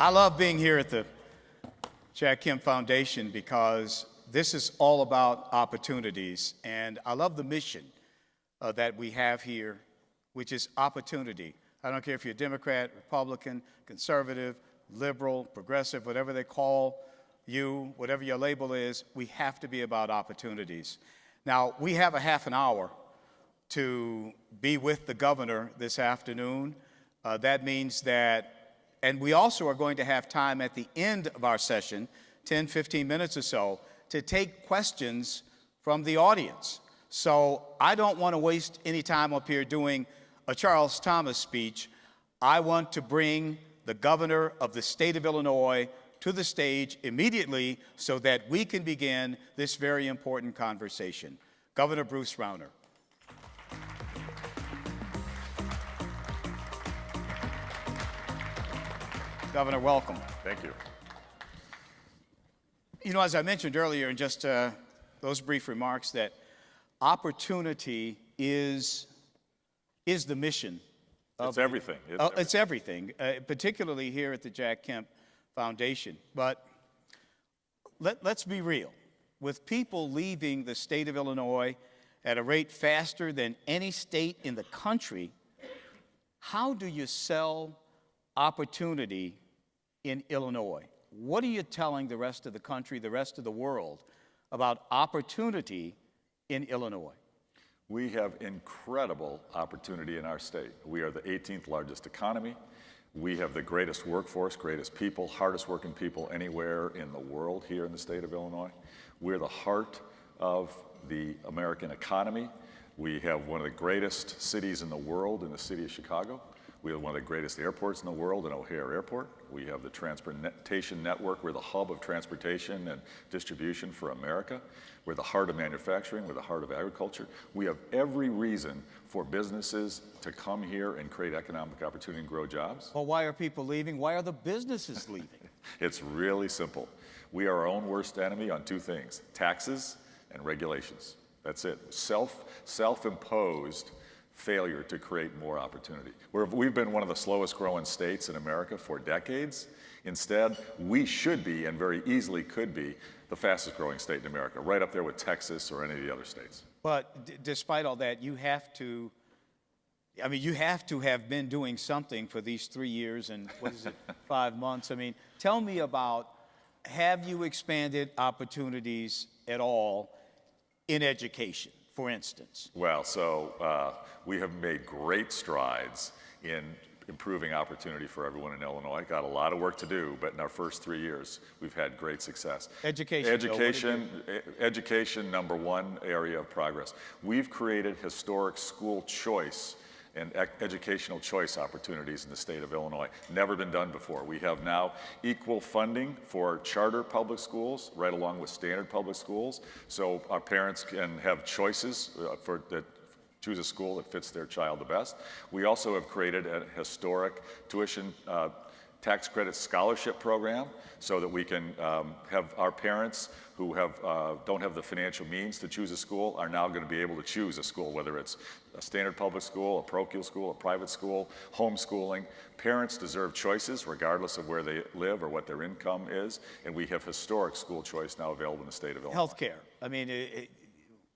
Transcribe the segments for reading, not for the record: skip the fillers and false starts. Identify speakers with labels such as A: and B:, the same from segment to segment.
A: I love being here at the Jack Kemp Foundation because this is all about opportunities. And I love the mission that we have here, which is opportunity. I don't care if you're Democrat, Republican, conservative, liberal, progressive, whatever they call you, whatever your label is, we have to be about opportunities. Now, we have a half an hour to be with the governor this afternoon. That means that, and we also are going to have time at the end of our session, 10, 15 minutes or so, to take questions from the audience. So I don't want to waste any time up here doing a Charles Thomas speech. I want to bring the governor of the state of Illinois to the stage immediately so that we can begin this very important conversation. Governor Bruce Rauner. Governor, welcome.
B: Thank you.
A: You know, as I mentioned earlier in just those brief remarks, that opportunity is the mission.
B: It's everything.
A: It's everything, particularly here at the Jack Kemp Foundation. But let's be real. With people leaving the state of Illinois at a rate faster than any state in the country, how do you sell opportunity in Illinois? What are you telling the rest of the country, the rest of the world, about opportunity in Illinois?
B: We have incredible opportunity in our state. We are the 18th largest economy. We have the greatest workforce, greatest people, hardest working people anywhere in the world here in the state of Illinois. We're the heart of the American economy. We have one of the greatest cities in the world in the city of Chicago. We have one of the greatest airports in the world in O'Hare Airport. We have the transportation network. We're the hub of transportation and distribution for America. We're the heart of manufacturing. We're the heart of agriculture. We have every reason for businesses to come here and create economic opportunity and grow jobs.
A: Well, why are people leaving? Why are the businesses leaving?
B: It's really simple. We are our own worst enemy on two things: taxes and regulations. That's it. Self-imposed failure to create more opportunity. We've been one of the slowest growing states in America for decades. Instead, we should be, and very easily could be, the fastest growing state in America, right up there with Texas or any of the other states.
A: But despite all that, you have to have been doing something for these 3 years and, 5 months. I mean, tell me about, have you expanded opportunities at all in education, for instance?
B: Well, so we have made great strides in improving opportunity for everyone in Illinois. Got a lot of work to do, but in our first 3 years, we've had great success. Education, number one area of progress. We've created historic school choice and educational choice opportunities in the state of Illinois. Never been done before. We have now equal funding for charter public schools, right along with standard public schools, so our parents can have choices that choose a school that fits their child the best. We also have created a historic tuition tax credit scholarship program so that we can have our parents who don't have the financial means to choose a school are now going to be able to choose a school, whether it's a standard public school, a parochial school, a private school, homeschooling. Parents deserve choices regardless of where they live or what their income is, and we have historic school choice now available in the state of Illinois.
A: Healthcare. I mean,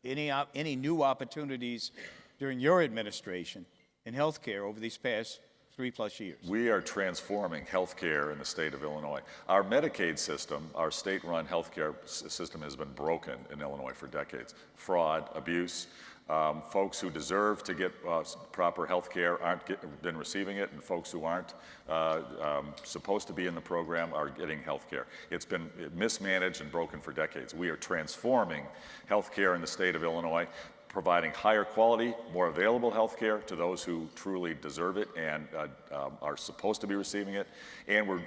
A: any new opportunities during your administration in healthcare over these past 3+ years?
B: We are transforming healthcare in the state of Illinois. Our Medicaid system, our state-run healthcare system, has been broken in Illinois for decades. Fraud, abuse. Folks who deserve to get proper health care been receiving it, and folks who aren't supposed to be in the program are getting health care. It's been mismanaged and broken for decades. We are transforming health care in the state of Illinois, providing higher quality, more available health care to those who truly deserve it and are supposed to be receiving it. And we're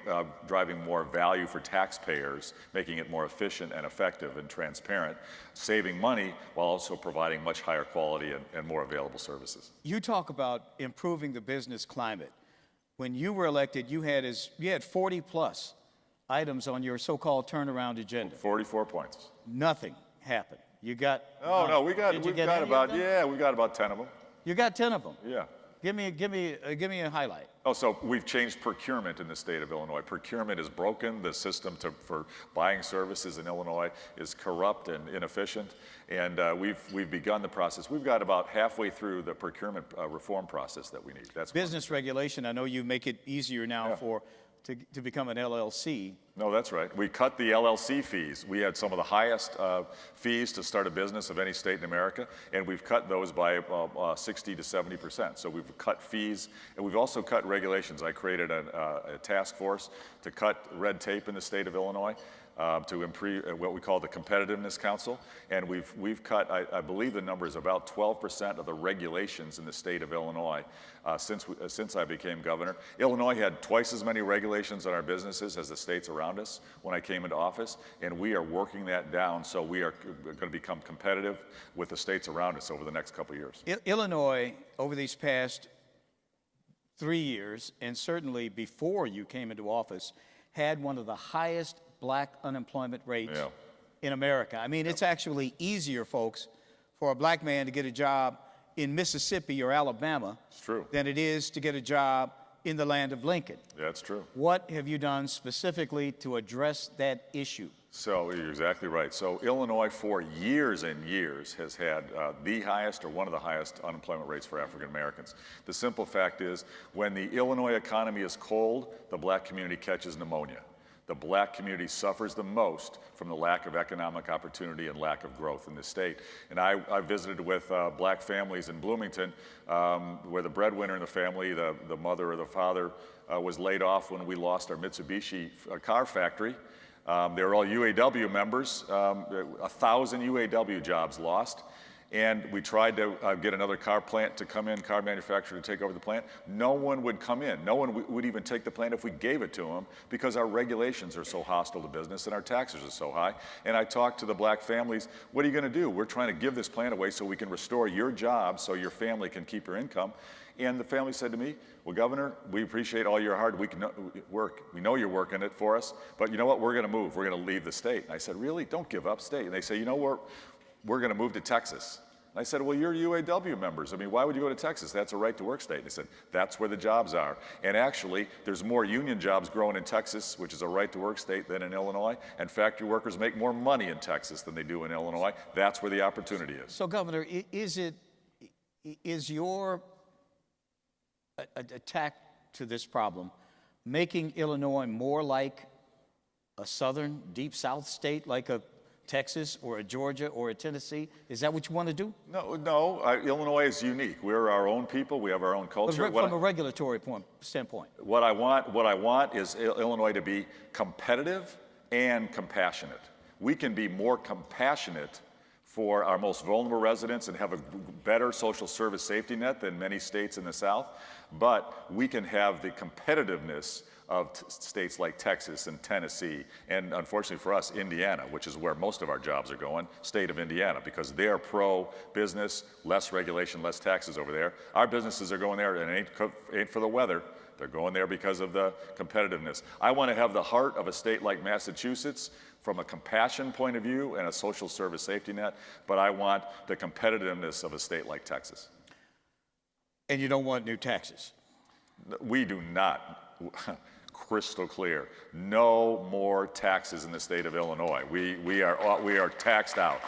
B: driving more value for taxpayers, making it more efficient and effective and transparent, saving money while also providing much higher quality and more available services.
A: You talk about improving the business climate. When you were elected, you had 40+ items on your so-called turnaround agenda.
B: 44 points.
A: Nothing happened. You got...
B: we got about 10 of them.
A: You got 10 of them?
B: Yeah.
A: Give me a highlight.
B: Oh, so we've changed procurement in the state of Illinois. Procurement is broken. The system for buying services in Illinois is corrupt and inefficient, and we've begun the process. We've got about halfway through the procurement reform process that we need. That's
A: business regulation. I know you make it easier now to become an LLC.
B: No, that's right. We cut the LLC fees. We had some of the highest fees to start a business of any state in America, and we've cut those by 60 to 70%. So we've cut fees, and we've also cut regulations. I created a task force to cut red tape in the state of Illinois, to improve what we call the Competitiveness Council, and we've cut, I believe the number is about 12% of the regulations in the state of Illinois since I became governor. Illinois had twice as many regulations on our businesses as the states around us when I came into office, and we are working that down, so we are going to become competitive with the states around us over the next couple of years.
A: Illinois, over these past 3 years, and certainly before you came into office, had one of the highest black unemployment rates in America. I mean, it's actually easier, folks, for a black man to get a job in Mississippi or Alabama than it is to get a job in the land of Lincoln.
B: That's true.
A: What have you done specifically to address that issue?
B: So you're exactly right. So Illinois for years and years has had the highest or one of the highest unemployment rates for African Americans. The simple fact is when the Illinois economy is cold, the black community catches pneumonia. The black community suffers the most from the lack of economic opportunity and lack of growth in the state. And I visited with black families in Bloomington where the breadwinner in the family, the mother or the father, was laid off when we lost our Mitsubishi car factory. They were all UAW members, 1,000 UAW jobs lost. And we tried to get another car plant to come in, car manufacturer to take over the plant. No one would come in. No one would even take the plant if we gave it to them because our regulations are so hostile to business and our taxes are so high. And I talked to the black families, what are you going to do? We're trying to give this plant away so we can restore your job so your family can keep your income. And the family said to me, well, Governor, we appreciate all your hard work. We know you're working it for us, but you know what? We're going to move. We're going to leave the state. And I said, really? Don't give up state. And they say, you know, we're going to move to Texas. And I said, well, you're UAW members. I mean, why would you go to Texas? That's a right-to-work state. And they said, that's where the jobs are. And actually, there's more union jobs growing in Texas, which is a right-to-work state, than in Illinois. And factory workers make more money in Texas than they do in Illinois. That's where the opportunity is.
A: So, Governor, is your attack to this problem making Illinois more like a southern, deep south state, like a Texas or a Georgia or a Tennessee? Is that what you want to do?
B: No. Illinois is unique. We're our own people. We have our own culture.
A: From a regulatory standpoint.
B: What I want is Illinois to be competitive and compassionate. We can be more compassionate for our most vulnerable residents and have a better social service safety net than many states in the South, but we can have the competitiveness of states like Texas and Tennessee, and unfortunately for us, Indiana, which is where most of our jobs are going, state of Indiana, because they're pro-business, less regulation, less taxes over there. Our businesses are going there, and it ain't for the weather. They're going there because of the competitiveness. I want to have the heart of a state like Massachusetts from a compassion point of view and a social service safety net, but I want the competitiveness of a state like Texas.
A: And you don't want new taxes?
B: We do not. Crystal clear. No more taxes in the state of Illinois. We are taxed out.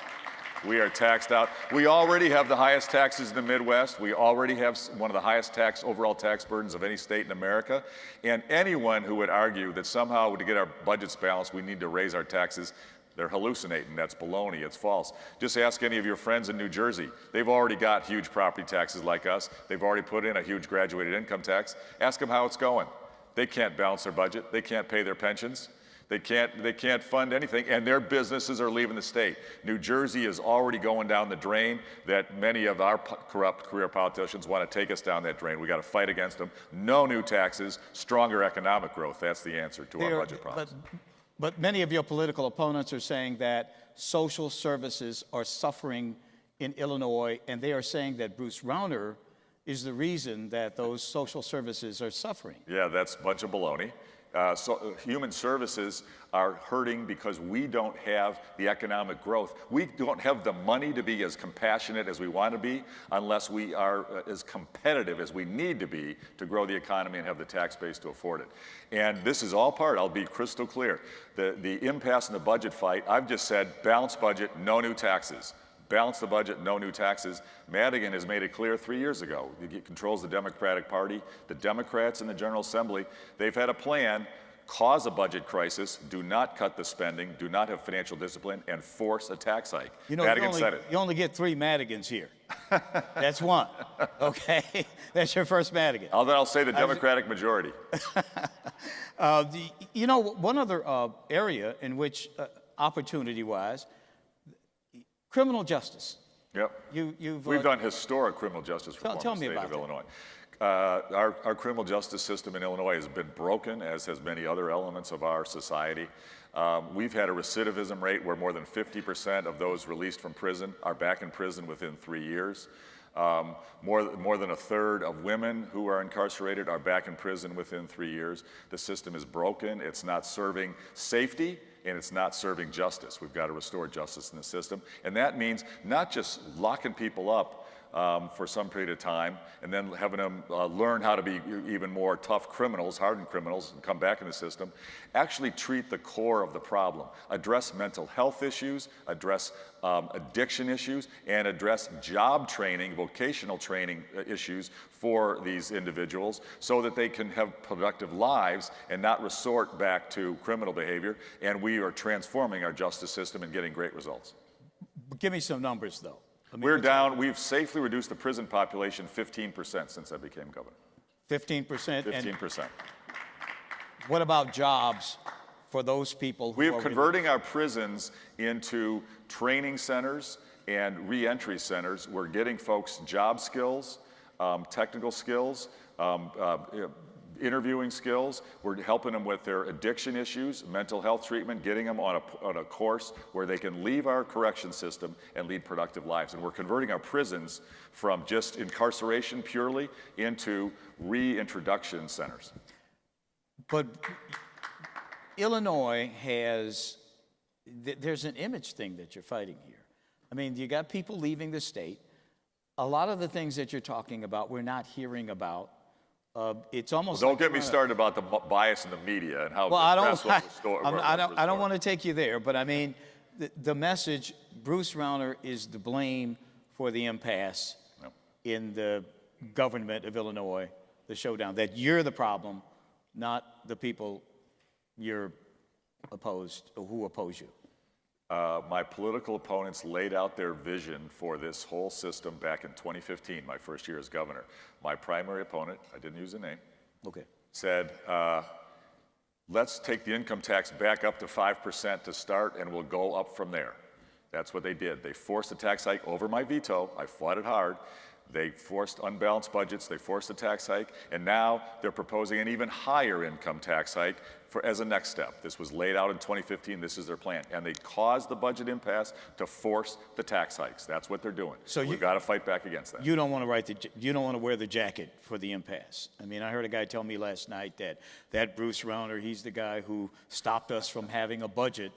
B: We are taxed out. We already have the highest taxes in the Midwest. We already have one of the highest overall tax burdens of any state in America. And anyone who would argue that somehow to get our budgets balanced, we need to raise our taxes, they're hallucinating. That's baloney. It's false. Just ask any of your friends in New Jersey. They've already got huge property taxes like us. They've already put in a huge graduated income tax. Ask them how it's going. They can't balance their budget. They can't pay their pensions. They can't fund anything, and their businesses are leaving the state. New Jersey is already going down the drain that many of our corrupt career politicians want to take us down that drain. We got to fight against them. No new taxes, stronger economic growth. That's the answer to our budget problems.
A: But many of your political opponents are saying that social services are suffering in Illinois, and they are saying that Bruce Rauner is the reason that those social services are suffering.
B: Yeah, that's a bunch of baloney. Human services are hurting because we don't have the economic growth. We don't have the money to be as compassionate as we want to be unless we are as competitive as we need to be to grow the economy and have the tax base to afford it. And this is all part, I'll be crystal clear, the impasse in the budget fight. I've just said balanced budget, no new taxes. Balance the budget, no new taxes. Madigan has made it clear 3 years ago. He controls the Democratic Party. The Democrats in the General Assembly, they've had a plan, cause a budget crisis, do not cut the spending, do not have financial discipline, and force a tax hike.
A: You know,
B: Madigan said it.
A: You only get 3 Madigans here. That's one, okay? That's your first Madigan.
B: I'll say the Democratic majority.
A: You know, one other area in which, opportunity-wise, criminal justice.
B: Yep. We've done historic criminal justice reform in the state of Illinois. Our criminal justice system in Illinois has been broken, as has many other elements of our society. We've had a recidivism rate where more than 50% of those released from prison are back in prison within 3 years. More than a third of women who are incarcerated are back in prison within 3 years. The system is broken. It's not serving safety, and it's not serving justice. We've got to restore justice in the system. And that means not just locking people up for some period of time and then having them learn how to be even more tough criminals, hardened criminals, and come back in the system. Actually treat the core of the problem. Address mental health issues, address addiction issues, and address job training, vocational training issues for these individuals so that they can have productive lives and not resort back to criminal behavior. And we are transforming our justice system and getting great results.
A: Give me some numbers, though.
B: We've safely reduced the prison population 15% since I became governor.
A: 15%?
B: 15%.
A: What about jobs for those people who
B: We're converting our prisons into training centers and reentry centers. We're getting folks job skills, technical skills, interviewing skills. We're helping them with their addiction issues, mental health treatment, getting them on a course where they can leave our correction system and lead productive lives. And we're converting our prisons from just incarceration purely into reintroduction centers.
A: But Illinois there's an image thing that you're fighting here. I mean, you got people leaving the state. A lot of the things that you're talking about, we're not hearing about. It's almost.
B: Well, don't get me started about the bias in the media and how.
A: Well, I don't want to take you there, but I mean, the message: Bruce Rauner is to blame for the impasse in the government of Illinois, the showdown. That you're the problem, not the people you're opposed or who oppose you.
B: My political opponents laid out their vision for this whole system back in 2015, my first year as governor. My primary opponent, I didn't use a name, said, let's take the income tax back up to 5% to start, and we'll go up from there. That's what they did. They forced the tax hike over my veto. I fought it hard. They forced unbalanced budgets, they forced a tax hike, and now they're proposing an even higher income tax hike as a next step. This was laid out in 2015, this is their plan. And they caused the budget impasse to force the tax hikes. That's what they're doing. So we've got to fight back against that.
A: You don't want to wear the jacket for the impasse. I mean, I heard a guy tell me last night that Bruce Rauner, he's the guy who stopped us from having a budget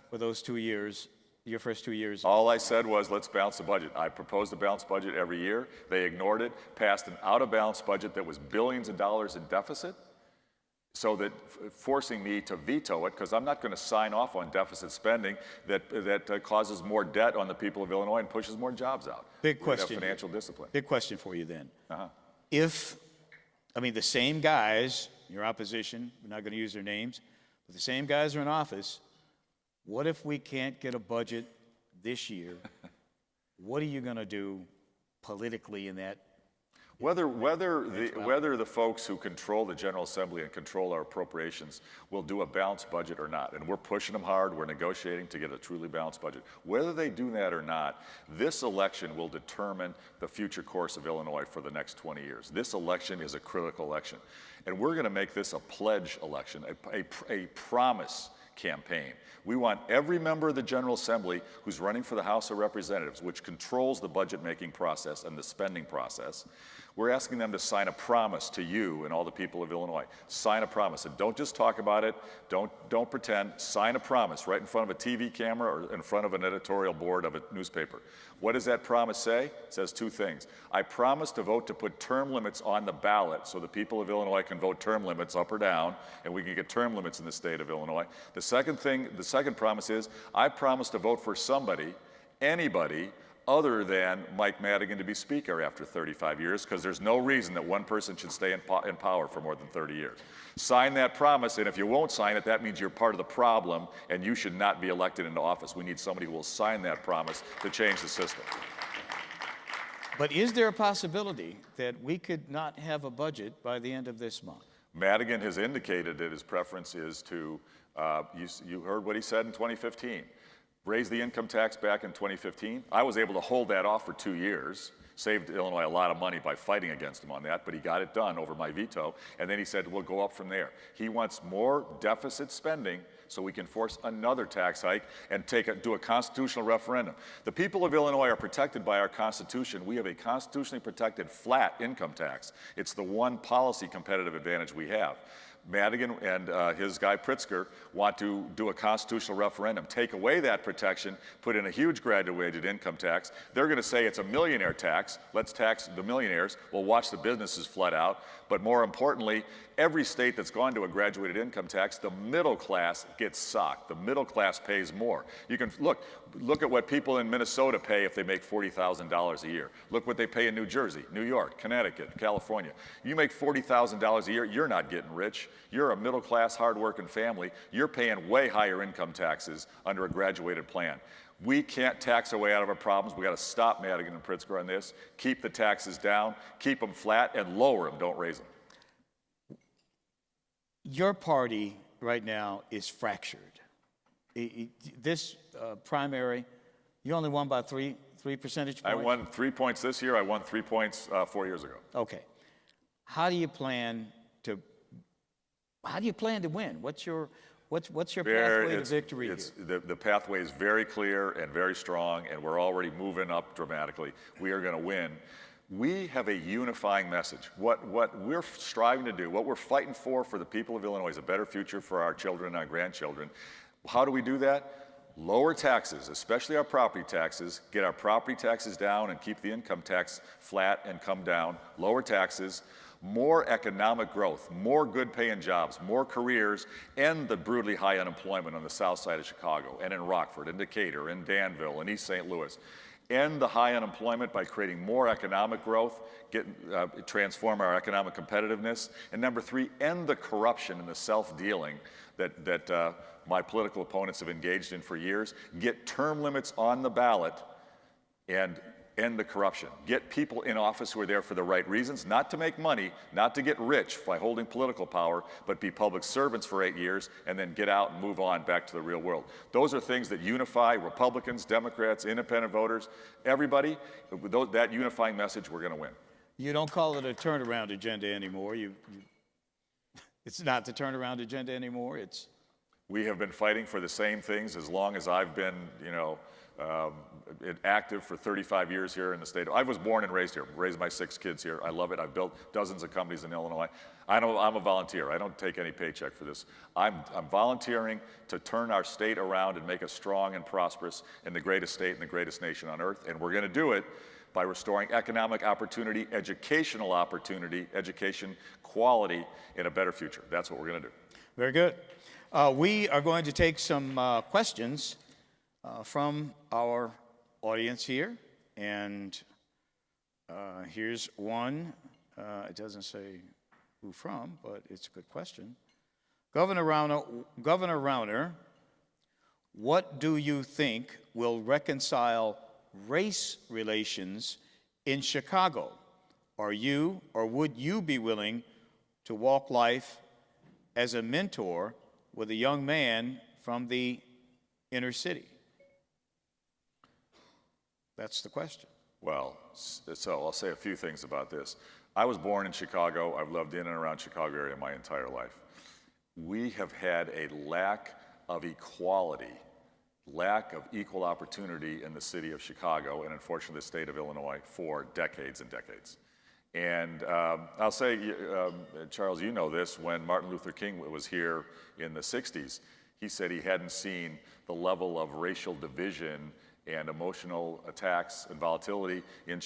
A: for those 2 years. Your first 2 years.
B: All I said was, let's balance the budget. I proposed a balanced budget every year. They ignored it, passed an out-of-balance budget that was billions of dollars in deficit, so that forcing me to veto it, because I'm not going to sign off on deficit spending that causes more debt on the people of Illinois and pushes more jobs out.
A: Big question.
B: Have financial discipline.
A: Big question for you then. The same guys, your opposition, we're not going to use their names, but the same guys are in office. What if we can't get a budget this year? What are you going to do politically in that?
B: Whether the folks who control the General Assembly and control our appropriations will do a balanced budget or not, and we're pushing them hard, we're negotiating to get a truly balanced budget. Whether they do that or not, this election will determine the future course of Illinois for the next 20 years. This election is a critical election, and we're going to make this a pledge election, a promise campaign. We want every member of the General Assembly who's running for the House of Representatives, which controls the budget-making process and the spending process. We're asking them to sign a promise to you and all the people of Illinois. Sign a promise, and don't just talk about it. Don't pretend. Sign a promise right in front of a TV camera or in front of an editorial board of a newspaper. What does that promise say? It says two things. I promise to vote to put term limits on the ballot so the people of Illinois can vote term limits up or down, and we can get term limits in the state of Illinois. The second promise is I promise to vote for somebody, anybody, other than Mike Madigan to be Speaker after 35 years, because there's no reason that one person should stay in power for more than 30 years. Sign that promise, and if you won't sign it, that means you're part of the problem, and you should not be elected into office. We need somebody who will sign that promise to change the system.
A: But is there a possibility that we could not have a budget by the end of this month?
B: Madigan has indicated that his preference is to, you heard what he said in 2015, raise the income tax back in 2015. I was able to hold that off for 2 years, saved Illinois a lot of money by fighting against him on that, but he got it done over my veto, and then he said, we'll go up from there. He wants more deficit spending so we can force another tax hike and do a constitutional referendum. The people of Illinois are protected by our Constitution. We have a constitutionally protected flat income tax. It's the one policy competitive advantage we have. Madigan and his guy Pritzker want to do a constitutional referendum, take away that protection, put in a huge graduated income tax. They're going to say it's a millionaire tax. Let's tax the millionaires. We'll watch the businesses flood out. But more importantly, every state that's gone to a graduated income tax, the middle class gets socked. The middle class pays more. You can look at what people in Minnesota pay if they make $40,000 a year. Look what they pay in New Jersey, New York, Connecticut, California. You make $40,000 a year, you're not getting rich. You're a middle class, hardworking family. You're paying way higher income taxes under a graduated plan. We can't tax our way out of our problems. We got to stop Madigan and Pritzker on this. Keep the taxes down, keep them flat, and lower them. Don't raise them.
A: Your party right now is fractured. This primary, you only won by three percentage points?
B: I won 3 points this year. I won 3 points 4 years ago.
A: Okay. How do you plan to win? What's your pathway to victory here?
B: The pathway is very clear and very strong, and we're already moving up dramatically. We are going to win. We have a unifying message. What we're striving to do, what we're fighting for the people of Illinois is a better future for our children and our grandchildren. How do we do that? Lower taxes, especially our property taxes, get our property taxes down and keep the income tax flat and come down. Lower taxes, more economic growth, more good-paying jobs, more careers, end the brutally high unemployment on the south side of Chicago and in Rockford, in Decatur, in Danville, in East St. Louis. End the high unemployment by creating more economic growth, transform our economic competitiveness. And number three, end the corruption and the self-dealing that my political opponents have engaged in for years. Get term limits on the ballot and end the corruption. Get people in office who are there for the right reasons, not to make money, not to get rich by holding political power, but be public servants for 8 years and then get out and move on back to the real world. Those are things that unify Republicans, Democrats, independent voters, everybody. That unifying message, we're going to win.
A: You don't call it a turnaround agenda anymore. It's not the turnaround agenda anymore.
B: We have been fighting for the same things as long as I've been, active for 35 years here in the state. I was born and raised here, raised my 6 kids here. I love it. I've built dozens of companies in Illinois. I'm a volunteer. I don't take any paycheck for this. I'm volunteering to turn our state around and make us strong and prosperous in the greatest state and the greatest nation on earth. And we're going to do it by restoring economic opportunity, educational opportunity, education quality in a better future. That's what we're going to do.
A: Very good. We are going to take some questions from our audience here, and here's one. It doesn't say who from, but it's a good question. Governor Rauner, what do you think will reconcile race relations in Chicago? Are you or would you be willing to walk life as a mentor with a young man from the inner city? That's the question.
B: Well, so I'll say a few things about this. I was born in Chicago. I've lived in and around Chicago area my entire life. We have had a lack of equality, lack of equal opportunity in the city of Chicago and unfortunately the state of Illinois for decades and decades. And I'll say, Charles, you know this, when Martin Luther King was here in the 60s, he said he hadn't seen the level of racial division and emotional attacks and volatility in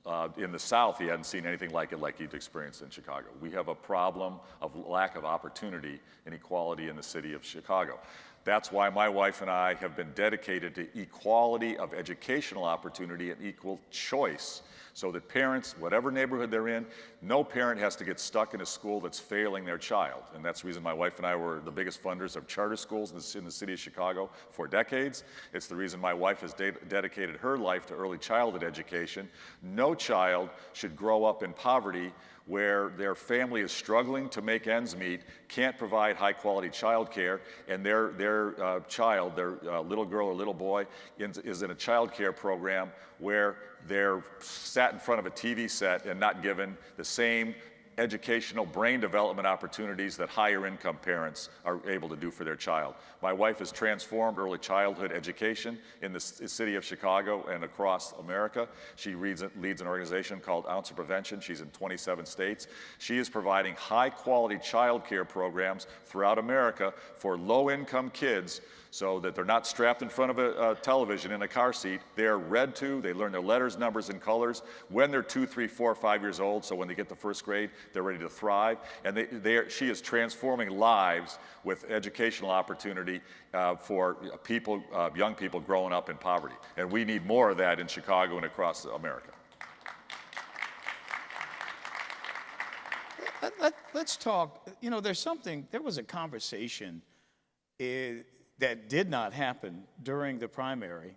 B: the South. He hadn't seen anything like it like he'd experienced in Chicago. We have a problem of lack of opportunity and equality in the city of Chicago. That's why my wife and I have been dedicated to equality of educational opportunity and equal choice, so that parents, whatever neighborhood they're in, no parent has to get stuck in a school that's failing their child. And that's the reason my wife and I were the biggest funders of charter schools in the city of Chicago for decades. It's the reason my wife has dedicated her life to early childhood education. No child should grow up in poverty where their family is struggling to make ends meet, can't provide high-quality child care, and their child, their little girl or little boy, is in a child care program where they're sat in front of a TV set and not given the same educational brain development opportunities that higher income parents are able to do for their child. My wife has transformed early childhood education in the city of Chicago and across America. She leads an organization called Ounce of Prevention. She's in 27 states. She is providing high quality child care programs throughout America for low income kids, so that they're not strapped in front of a television in a car seat. They're read to, they learn their letters, numbers, and colors when they're 2, 3, 4, 5 years old, so when they get to first grade, they're ready to thrive. And she is transforming lives with educational opportunity for people, young people growing up in poverty. And we need more of that in Chicago and across America.
A: Let's talk, you know, there was a conversation that did not happen during the primary,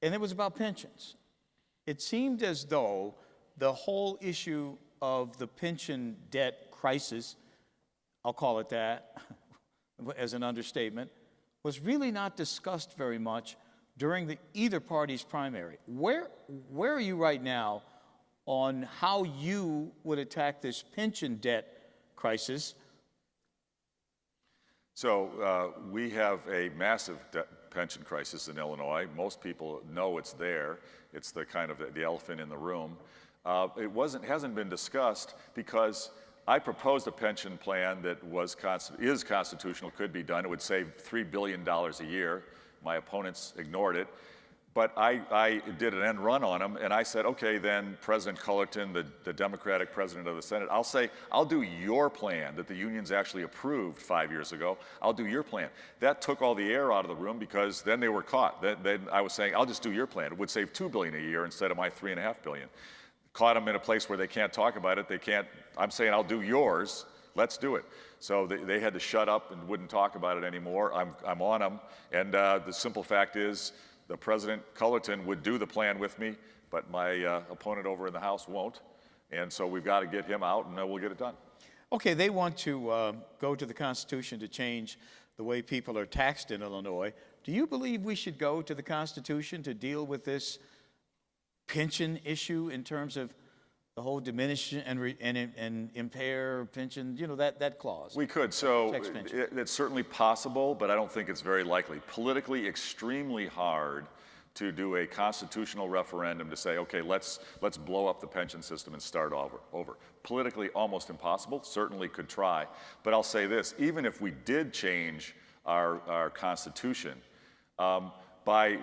A: and it was about pensions. It seemed as though the whole issue of the pension debt crisis, I'll call it that as an understatement, was really not discussed very much during either party's primary. Where are you right now on how you would attack this pension debt crisis?
B: So we have a massive pension crisis in Illinois. Most people know it's there. It's the kind of the elephant in the room. It hasn't been discussed because I proposed a pension plan that is constitutional, could be done. It would save $3 billion a year. My opponents ignored it. But I did an end run on them, and I said, okay, then President Cullerton, the Democratic president of the Senate, I'll do your plan that the unions actually approved 5 years ago. I'll do your plan. That took all the air out of the room because then they were caught. Then I was saying, I'll just do your plan. It would save $2 billion a year instead of my $3.5 billion. Caught them in a place where they can't talk about it. I'm saying, I'll do yours. Let's do it. So they had to shut up and wouldn't talk about it anymore. I'm on them. And the simple fact is, the President Cullerton would do the plan with me, but my opponent over in the House won't. And so we've got to get him out, and we'll get it done.
A: Okay, they want to go to the Constitution to change the way people are taxed in Illinois. Do you believe we should go to the Constitution to deal with this pension issue in terms of the whole diminish and impair pension, you know, that clause?
B: We could. So it's certainly possible, but I don't think it's very likely. Politically extremely hard to do a constitutional referendum to say, okay, let's blow up the pension system and start over. Politically almost impossible. Certainly could try. But I'll say this, even if we did change our Constitution, by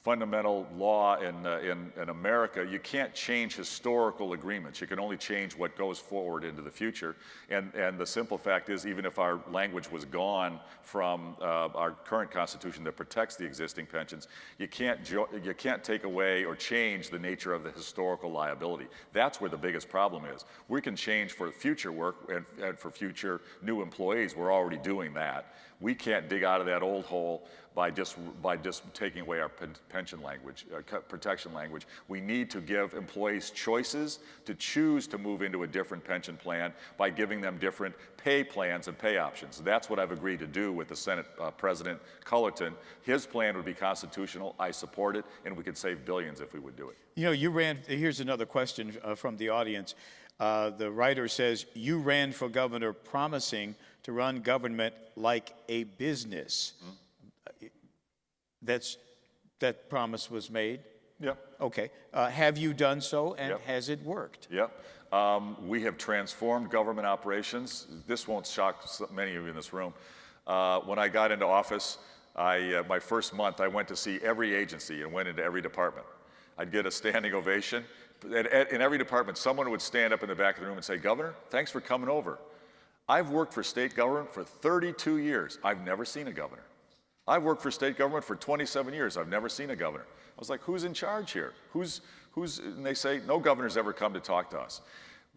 B: fundamental law in America, you can't change historical agreements. You can only change what goes forward into the future. And the simple fact is, even if our language was gone from our current Constitution that protects the existing pensions, you can't take away or change the nature of the historical liability. That's where the biggest problem is. We can change for future work and for future new employees. We're already doing that. We can't dig out of that old hole by just taking away our pension language, protection language. We need to give employees choices to choose to move into a different pension plan by giving them different pay plans and pay options. That's what I've agreed to do with the Senate President Cullerton. His plan would be constitutional. I support it, and we could save billions if we would do it.
A: You know, here's another question from the audience. The writer says, you ran for governor promising to run government like a business. Mm-hmm. That promise was made.
B: Yep.
A: Okay. Have you done so, and
B: Yep.
A: has it worked?
B: Yep. We have transformed government operations. This won't shock many of you in this room. When I got into office, my first month, I went to see every agency and went into every department. I'd get a standing ovation. In every department, someone would stand up in the back of the room and say, "Governor, thanks for coming over. I've worked for state government for 32 years. I've never seen a governor. I've worked for state government for 27 years. I've never seen a governor." I was like, "Who's in charge here? And they say, "No governor's ever come to talk to us."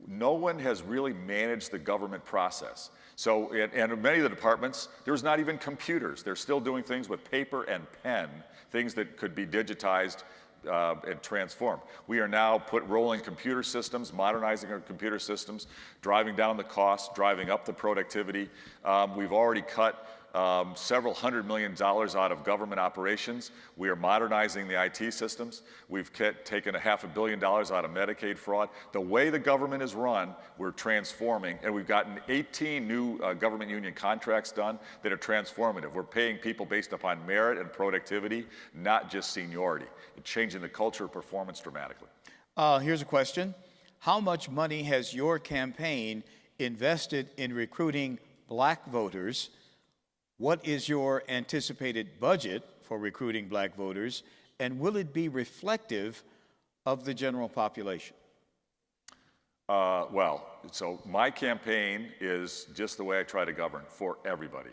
B: No one has really managed the government process. So, and in many of the departments, there's not even computers. They're still doing things with paper and pen, things that could be digitized and transformed. We are now rolling computer systems, modernizing our computer systems, driving down the cost, driving up the productivity. We've already cut several $100 million out of government operations. We are modernizing the IT systems. We've taken $500 million out of Medicaid fraud. The way the government is run, we're transforming, and we've gotten 18 new government union contracts done that are transformative. We're paying people based upon merit and productivity, not just seniority. It's changing the culture of performance dramatically.
A: Here's a question. How much money has your campaign invested in recruiting black voters? What is your anticipated budget for recruiting black voters, and will it be reflective of the general population?
B: So my campaign is just the way I try to govern, for everybody.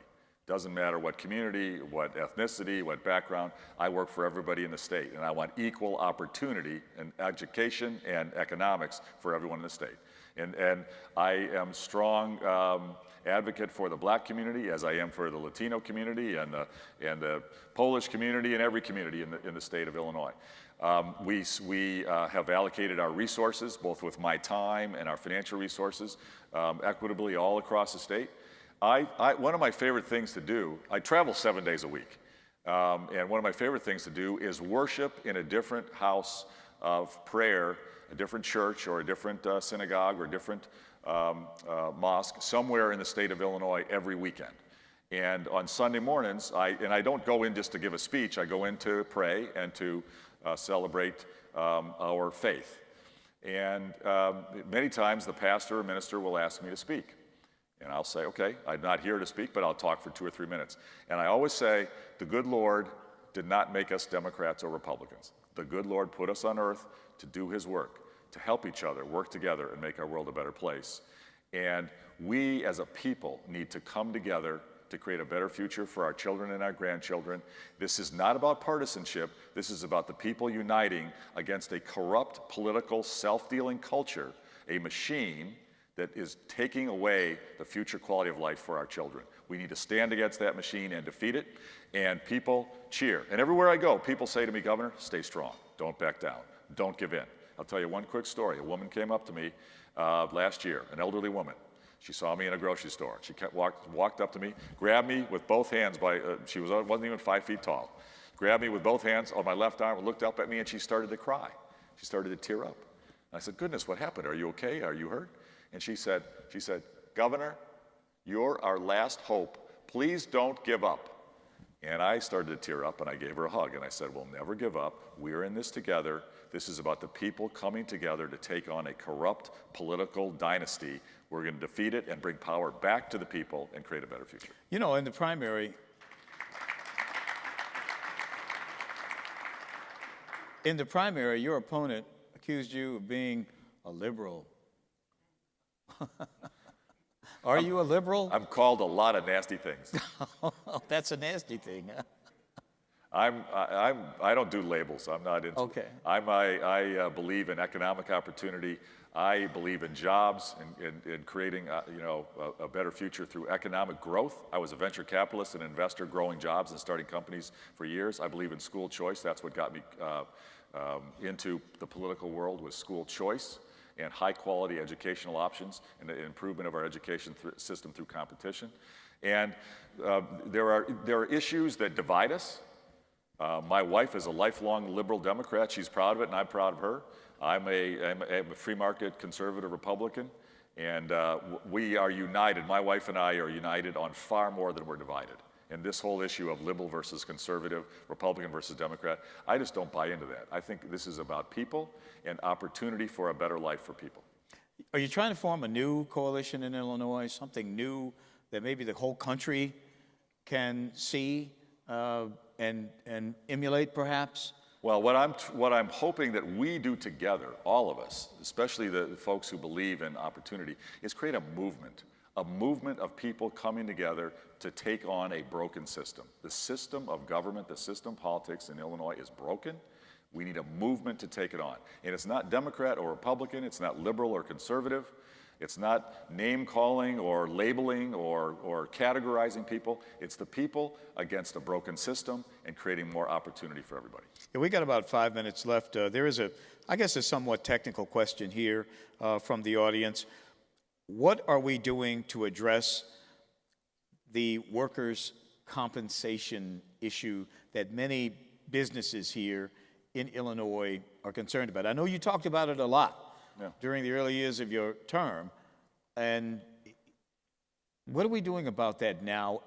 B: Doesn't matter what community, what ethnicity, what background. I work for everybody in the state, and I want equal opportunity in education and economics for everyone in the state. And I am strong advocate for the black community, as I am for the Latino community and the Polish community and every community in the state of Illinois. We have allocated our resources, both with my time and our financial resources, equitably all across the state. One of my favorite things to do, I travel 7 days a week, and one of my favorite things to do is worship in a different house of prayer, a different church or a different synagogue or a different mosque somewhere in the state of Illinois every weekend. And on Sunday mornings, I don't go in just to give a speech, I go in to pray and to celebrate our faith. And many times the pastor or minister will ask me to speak. And I'll say, okay, I'm not here to speak, but I'll talk for 2 or 3 minutes. And I always say, the good Lord did not make us Democrats or Republicans. The good Lord put us on earth to do his work, to help each other, work together, and make our world a better place. And we as a people need to come together to create a better future for our children and our grandchildren. This is not about partisanship. This is about the people uniting against a corrupt, political, self-dealing culture, a machine that is taking away the future quality of life for our children. We need to stand against that machine and defeat it, and people cheer. And everywhere I go, people say to me, "Governor, stay strong. Don't back down. Don't give in." I'll tell you one quick story. A woman came up to me last year, an elderly woman. She saw me in a grocery store. She walked up to me, grabbed me with both hands she wasn't even 5 feet tall, grabbed me with both hands on my left arm, looked up at me, and she started to cry. She started to tear up. And I said, "Goodness, what happened? Are you okay? Are you hurt?" And she said, "Governor, you're our last hope. Please don't give up." And I started to tear up, and I gave her a hug, and I said, "We'll never give up. We're in this together. This is about the people coming together to take on a corrupt political dynasty. We're going to defeat it and bring power back to the people and create a better future."
A: You know, in the primary, your opponent accused you of being a liberal. Are you a liberal?
B: I'm called a lot of nasty things.
A: That's a nasty thing.
B: I don't do labels. I'm not into.
A: Okay.
B: I believe in economic opportunity. I believe in jobs and in creating a better future through economic growth. I was a venture capitalist and investor, growing jobs and starting companies for years. I believe in school choice. That's what got me into the political world, was school choice and high-quality educational options and the improvement of our education system through competition. And there are issues that divide us. My wife is a lifelong liberal Democrat. She's proud of it, and I'm proud of her. I'm a free market conservative Republican, and we are united. My wife and I are united on far more than we're divided. And this whole issue of liberal versus conservative, Republican versus Democrat, I just don't buy into that. I think this is about people and opportunity for a better life for people.
A: Are you trying to form a new coalition in Illinois, something new that maybe the whole country can see and emulate, perhaps?
B: Well, what I'm hoping that we do together, all of us, especially the folks who believe in opportunity, is create a movement of people coming together to take on a broken system. The system of government, the system of politics in Illinois is broken. We need a movement to take it on. And it's not Democrat or Republican, it's not liberal or conservative, it's not name-calling or labeling or categorizing people. It's the people against a broken system and creating more opportunity for everybody.
A: Yeah, we got about 5 minutes left. There is I guess a somewhat technical question here from the audience. What are we doing to address the workers' compensation issue that many businesses here in Illinois are concerned about? I know you talked about it a lot during the early years of your term. And what are we doing about that now?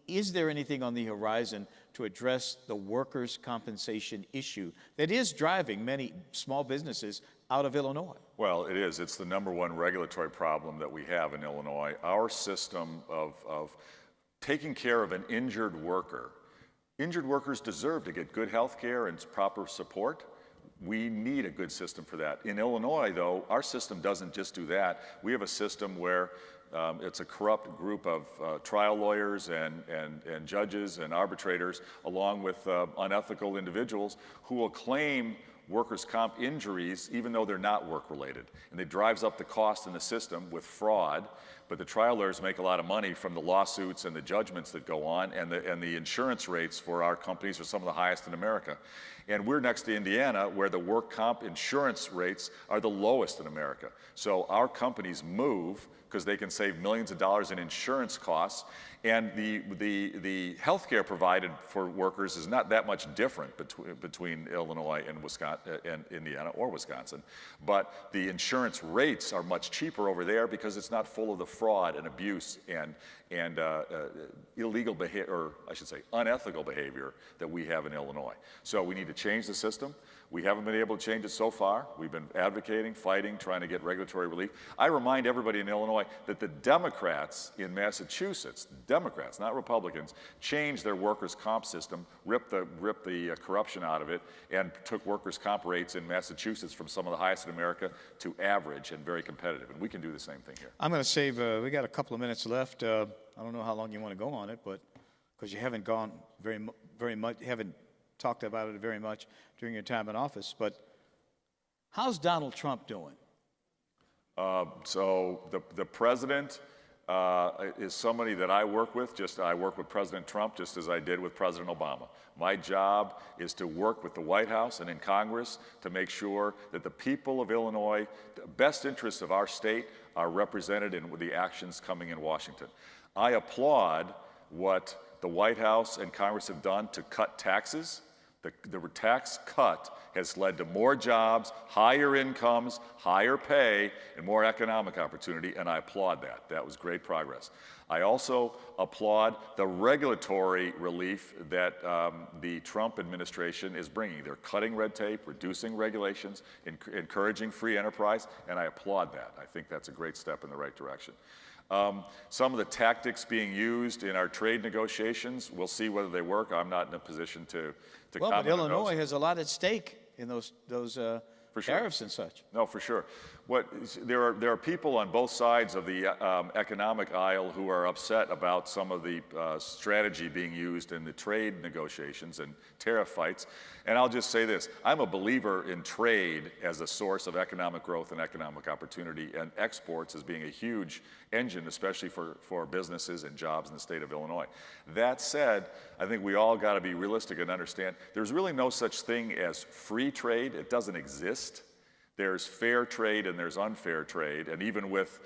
A: Is there anything on the horizon to address the workers' compensation issue that is driving many small businesses out of Illinois?
B: Well, it is. It's the #1 regulatory problem that we have in Illinois. Our system of taking care of an injured worker. Injured workers deserve to get good health care and proper support. We need a good system for that. In Illinois, though, our system doesn't just do that. We have a system where it's a corrupt group of trial lawyers and judges and arbitrators, along with unethical individuals who will claim workers' comp injuries even though they're not work-related. And it drives up the cost in the system with fraud, but the trial lawyers make a lot of money from the lawsuits and the judgments that go on, and the insurance rates for our companies are some of the highest in America. And we're next to Indiana, where the work comp insurance rates are the lowest in America. So our companies move because they can save millions of dollars in insurance costs, and the health care provided for workers is not that much different between Illinois and Wisconsin and Indiana or Wisconsin, but the insurance rates are much cheaper over there because it's not full of the fraud and abuse and illegal behavior, or I should say unethical behavior that we have in Illinois. So we need to change the system. We haven't been able to change it so far. We've been advocating, fighting, trying to get regulatory relief. I remind everybody in Illinois that the Democrats in Massachusetts, Democrats, not Republicans, changed their workers' comp system, ripped the corruption out of it, and took workers' comp rates in Massachusetts from some of the highest in America to average and very competitive. And we can do the same thing here.
A: I'm going to save, we got a couple of minutes left. I don't know how long you want to go on it, but because you haven't gone very much, haven't talked about it very much during your time in office, but how's Donald Trump doing?
B: So the president is somebody that I work with. I work with President Trump just as I did with President Obama. My job is to work with the White House and in Congress to make sure that the people of Illinois, the best interests of our state, are represented in the actions coming in Washington. I applaud what the White House and Congress have done to cut taxes. The tax cut has led to more jobs, higher incomes, higher pay, and more economic opportunity, and I applaud that. That was great progress. I also applaud the regulatory relief that the Trump administration is bringing. They're cutting red tape, reducing regulations, encouraging free enterprise, and I applaud that. I think that's a great step in the right direction. Some of the tactics being used in our trade negotiations, we'll see whether they work. I'm not in a position to comment on those.
A: Well, but Illinois has a lot at stake in those tariffs and such.
B: No, for sure. There are people on both sides of the economic aisle who are upset about some of the strategy being used in the trade negotiations and tariff fights. And I'll just say this, I'm a believer in trade as a source of economic growth and economic opportunity, and exports as being a huge engine, especially for businesses and jobs in the state of Illinois. That said, I think we all got to be realistic and understand there's really no such thing as free trade. It doesn't exist. There's fair trade and there's unfair trade, and even with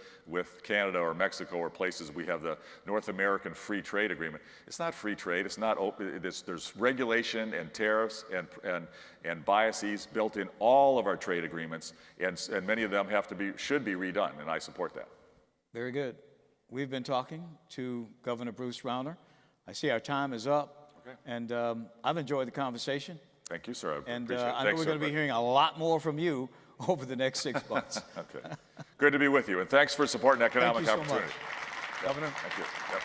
B: Canada or Mexico or places we have the North American Free Trade Agreement. It's not free trade. It's not open. There's regulation and tariffs and biases built in all of our trade agreements, and many of them should be redone, and I support that.
A: Very good. We've been talking to Governor Bruce Rauner I see our time is up,
B: Okay.
A: and I've enjoyed the conversation.
B: Thank you, sir. I
A: And
B: appreciate it.
A: I know
B: Thanks
A: we're
B: so
A: going to be
B: much.
A: hearing a lot more from you over the next 6 months.
B: Okay. Good to be with you, and thanks for supporting economic
A: you so much.
B: opportunity.
A: Governor.
B: Thank you. Yep.